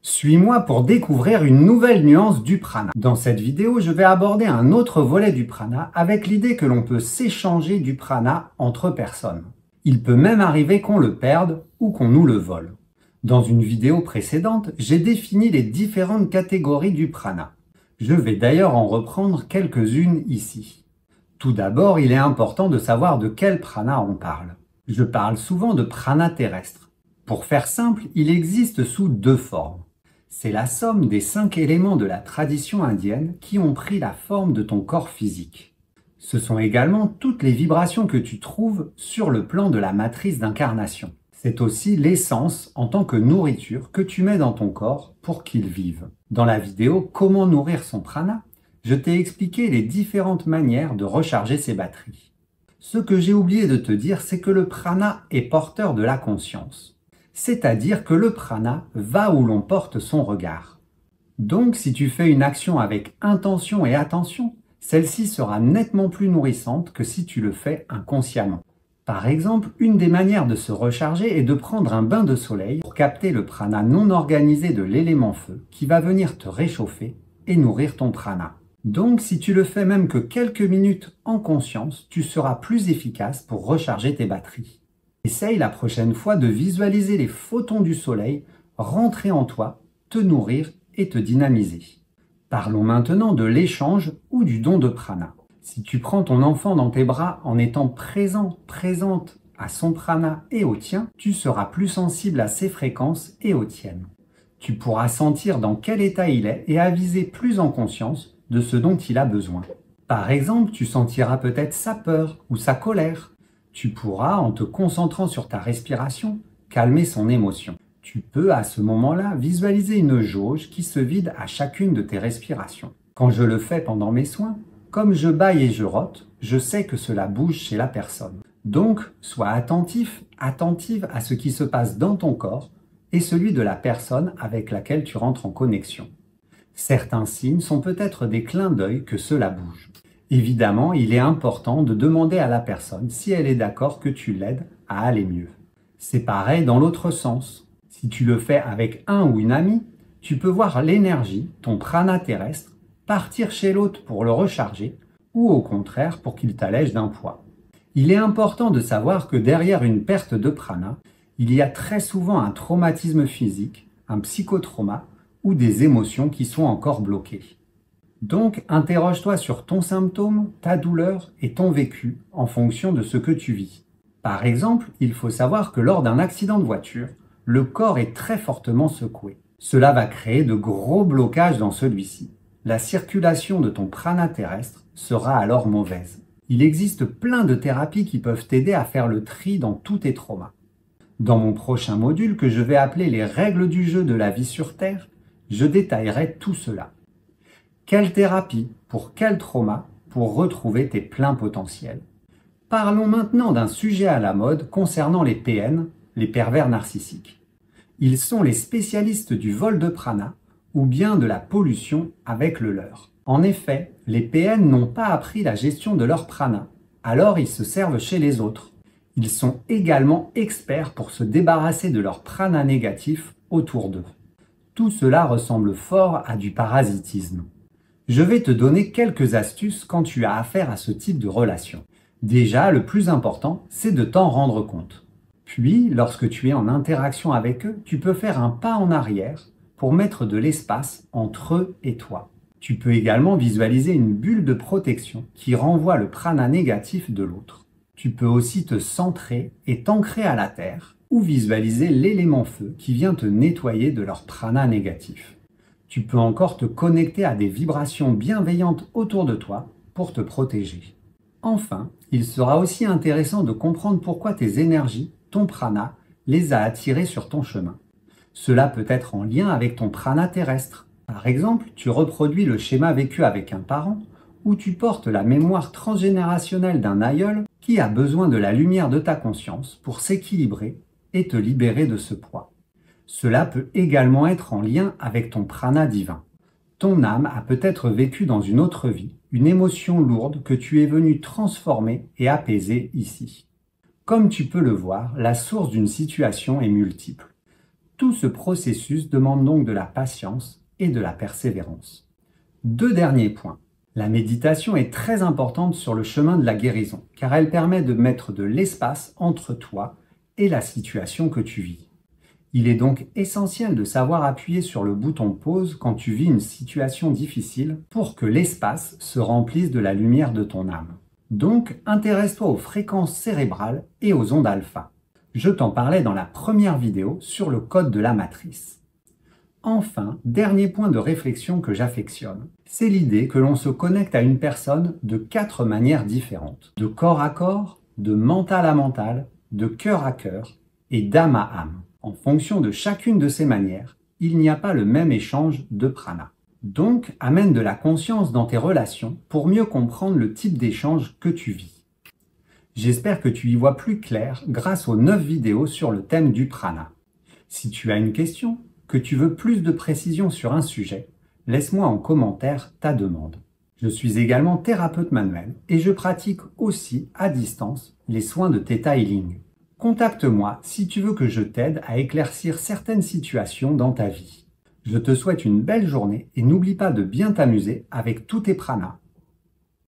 Suis-moi pour découvrir une nouvelle nuance du prana. Dans cette vidéo, je vais aborder un autre volet du prana avec l'idée que l'on peut s'échanger du prana entre personnes. Il peut même arriver qu'on le perde ou qu'on nous le vole. Dans une vidéo précédente, j'ai défini les différentes catégories du prana. Je vais d'ailleurs en reprendre quelques-unes ici. Tout d'abord, il est important de savoir de quel prana on parle. Je parle souvent de prana terrestre. Pour faire simple, il existe sous deux formes. C'est la somme des 5 éléments de la tradition indienne qui ont pris la forme de ton corps physique. Ce sont également toutes les vibrations que tu trouves sur le plan de la matrice d'incarnation. C'est aussi l'essence en tant que nourriture que tu mets dans ton corps pour qu'il vive. Dans la vidéo « Comment nourrir son prana », je t'ai expliqué les différentes manières de recharger ses batteries. Ce que j'ai oublié de te dire, c'est que le prana est porteur de la conscience. C'est-à-dire que le prana va où l'on porte son regard. Donc, si tu fais une action avec intention et attention, celle-ci sera nettement plus nourrissante que si tu le fais inconsciemment. Par exemple, une des manières de se recharger est de prendre un bain de soleil pour capter le prana non organisé de l'élément feu qui va venir te réchauffer et nourrir ton prana. Donc, si tu le fais même que quelques minutes en conscience, tu seras plus efficace pour recharger tes batteries. Essaye la prochaine fois de visualiser les photons du soleil rentrer en toi, te nourrir et te dynamiser. Parlons maintenant de l'échange ou du don de prana. Si tu prends ton enfant dans tes bras en étant présente à son prana et au tien, tu seras plus sensible à ses fréquences et aux tiennes. Tu pourras sentir dans quel état il est et aviser plus en conscience de ce dont il a besoin. Par exemple, tu sentiras peut-être sa peur ou sa colère. Tu pourras, en te concentrant sur ta respiration, calmer son émotion. Tu peux à ce moment-là visualiser une jauge qui se vide à chacune de tes respirations. Quand je le fais pendant mes soins, comme je bâille et je rote, je sais que cela bouge chez la personne. Donc, sois attentive à ce qui se passe dans ton corps et celui de la personne avec laquelle tu rentres en connexion. Certains signes sont peut-être des clins d'œil que cela bouge. Évidemment, il est important de demander à la personne si elle est d'accord que tu l'aides à aller mieux. C'est pareil dans l'autre sens. Si tu le fais avec un ou une amie, tu peux voir l'énergie, ton prana terrestre, partir chez l'autre pour le recharger ou au contraire pour qu'il t'allège d'un poids. Il est important de savoir que derrière une perte de prana, il y a très souvent un traumatisme physique, un psychotrauma ou des émotions qui sont encore bloquées. Donc, interroge-toi sur ton symptôme, ta douleur et ton vécu en fonction de ce que tu vis. Par exemple, il faut savoir que lors d'un accident de voiture, le corps est très fortement secoué. Cela va créer de gros blocages dans celui-ci. La circulation de ton prana terrestre sera alors mauvaise. Il existe plein de thérapies qui peuvent t'aider à faire le tri dans tous tes traumas. Dans mon prochain module que je vais appeler les règles du jeu de la vie sur Terre, je détaillerai tout cela. Quelle thérapie pour quel trauma pour retrouver tes pleins potentiels? Parlons maintenant d'un sujet à la mode concernant les PN, les pervers narcissiques. Ils sont les spécialistes du vol de prana ou bien de la pollution avec le leur. En effet, les PN n'ont pas appris la gestion de leur prana, alors ils se servent chez les autres. Ils sont également experts pour se débarrasser de leur prana négatif autour d'eux. Tout cela ressemble fort à du parasitisme. Je vais te donner quelques astuces quand tu as affaire à ce type de relation. Déjà, le plus important, c'est de t'en rendre compte. Puis, lorsque tu es en interaction avec eux, tu peux faire un pas en arrière pour mettre de l'espace entre eux et toi. Tu peux également visualiser une bulle de protection qui renvoie le prana négatif de l'autre. Tu peux aussi te centrer et t'ancrer à la terre ou visualiser l'élément feu qui vient te nettoyer de leur prana négatif. Tu peux encore te connecter à des vibrations bienveillantes autour de toi pour te protéger. Enfin, il sera aussi intéressant de comprendre pourquoi tes énergies, ton prana, les a attirés sur ton chemin. Cela peut être en lien avec ton prana terrestre. Par exemple, tu reproduis le schéma vécu avec un parent ou tu portes la mémoire transgénérationnelle d'un aïeul qui a besoin de la lumière de ta conscience pour s'équilibrer et te libérer de ce poids. Cela peut également être en lien avec ton prana divin. Ton âme a peut-être vécu dans une autre vie une émotion lourde que tu es venu transformer et apaiser ici. Comme tu peux le voir, la source d'une situation est multiple. Tout ce processus demande donc de la patience et de la persévérance. 2 derniers points. La méditation est très importante sur le chemin de la guérison, car elle permet de mettre de l'espace entre toi et la situation que tu vis. Il est donc essentiel de savoir appuyer sur le bouton pause quand tu vis une situation difficile pour que l'espace se remplisse de la lumière de ton âme. Donc, intéresse-toi aux fréquences cérébrales et aux ondes alpha. Je t'en parlais dans la première vidéo sur le code de la matrice. Enfin, dernier point de réflexion que j'affectionne, c'est l'idée que l'on se connecte à une personne de 4 manières différentes. De corps à corps, de mental à mental, de cœur à cœur et d'âme à âme. En fonction de chacune de ces manières, il n'y a pas le même échange de prana. Donc, amène de la conscience dans tes relations pour mieux comprendre le type d'échange que tu vis. J'espère que tu y vois plus clair grâce aux 9 vidéos sur le thème du prana. Si tu as une question, que tu veux plus de précision sur un sujet, laisse-moi en commentaire ta demande. Je suis également thérapeute manuel et je pratique aussi à distance les soins de Theta Healing. Contacte-moi si tu veux que je t'aide à éclaircir certaines situations dans ta vie. Je te souhaite une belle journée et n'oublie pas de bien t'amuser avec tous tes pranas